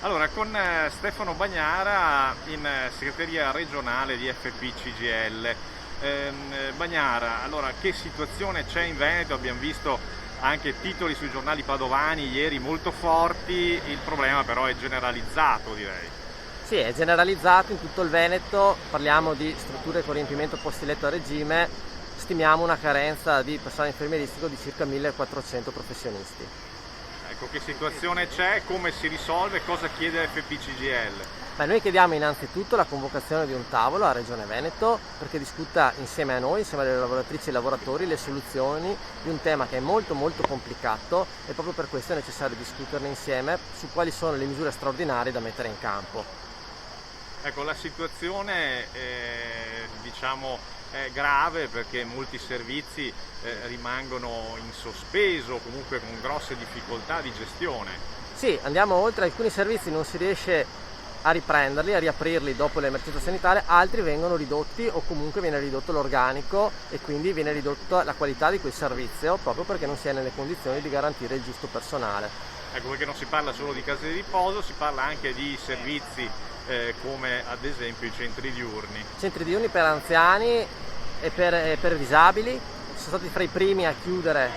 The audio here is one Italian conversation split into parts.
Allora, con Stefano Bagnara in segreteria regionale di FP-CGIL. Bagnara, allora che situazione c'è in Veneto? Abbiamo visto anche titoli sui giornali padovani ieri molto forti, il problema però è generalizzato, direi. Sì, è generalizzato in tutto il Veneto, parliamo di strutture con riempimento posti letto a regime, stimiamo una carenza di personale infermieristico di circa 1400 professionisti. Ecco, che situazione c'è, come si risolve, cosa chiede FP-CGIL? Beh, noi chiediamo innanzitutto la convocazione di un tavolo a Regione Veneto perché discuta insieme a noi, insieme alle lavoratrici e ai lavoratori, le soluzioni di un tema che è molto molto complicato e proprio per questo è necessario discuterne insieme su quali sono le misure straordinarie da mettere in campo. Ecco, la situazione è grave perché molti servizi rimangono in sospeso, comunque con grosse difficoltà di gestione. Sì, andiamo oltre, alcuni servizi non si riesce a riprenderli, a riaprirli dopo l'emergenza sanitaria, altri vengono ridotti o comunque viene ridotto l'organico e quindi viene ridotta la qualità di quel servizio proprio perché non si è nelle condizioni di garantire il giusto personale. Ecco, perché non si parla solo di case di riposo, si parla anche di servizi come ad esempio i centri diurni. Centri diurni per anziani e per disabili sono stati fra i primi a chiudere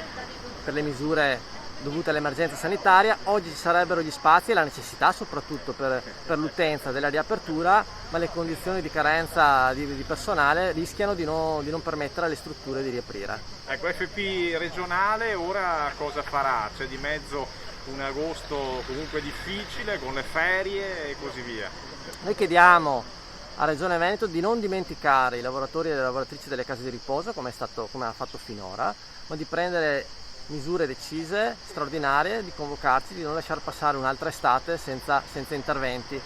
per le misure dovute all'emergenza sanitaria. Oggi ci sarebbero gli spazi e la necessità soprattutto per l'utenza della riapertura, ma le condizioni di carenza di personale rischiano di non permettere alle strutture di riaprire. Ecco, FP regionale ora cosa farà? C'è di mezzo un agosto comunque difficile con le ferie e così via. Noi chiediamo a Regione Veneto di non dimenticare i lavoratori e le lavoratrici delle case di riposo come ha fatto finora, ma di prendere misure decise, straordinarie, di convocarci, di non lasciar passare un'altra estate senza interventi.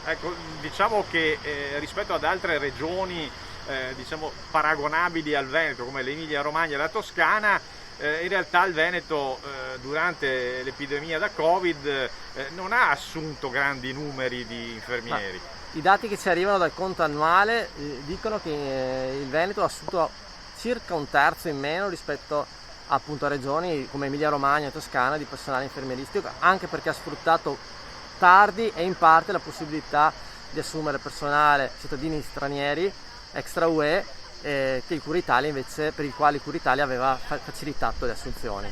Ecco, diciamo che rispetto ad altre regioni paragonabili al Veneto come l'Emilia Romagna e la Toscana, in realtà il Veneto durante l'epidemia da Covid non ha assunto grandi numeri di infermieri. I dati che ci arrivano dal conto annuale dicono che il Veneto ha assunto circa un terzo in meno rispetto appunto a regioni come Emilia Romagna e Toscana di personale infermieristico, anche perché ha sfruttato tardi e in parte la possibilità di assumere personale cittadini stranieri extra UE per il quale Cura Italia aveva facilitato le assunzioni.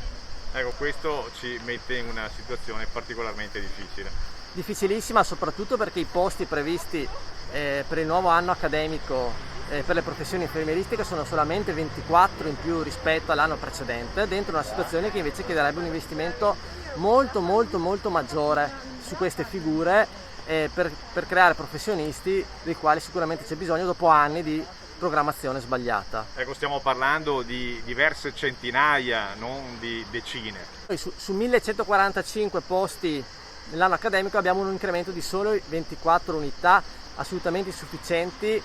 Ecco, questo ci mette in una situazione particolarmente difficile. Difficilissima soprattutto perché i posti previsti per il nuovo anno accademico per le professioni infermieristiche sono solamente 24 in più rispetto all'anno precedente, dentro una situazione che invece chiederebbe un investimento molto molto molto maggiore su queste figure per creare professionisti dei quali sicuramente c'è bisogno dopo anni di programmazione sbagliata. Ecco, stiamo parlando di diverse centinaia, non di decine. Su 1145 posti nell'anno accademico abbiamo un incremento di solo 24 unità assolutamente insufficienti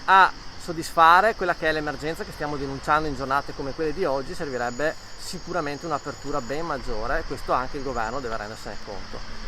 a soddisfare quella che è l'emergenza che stiamo denunciando in giornate come quelle di oggi. Servirebbe sicuramente un'apertura ben maggiore e questo anche il governo deve rendersene conto.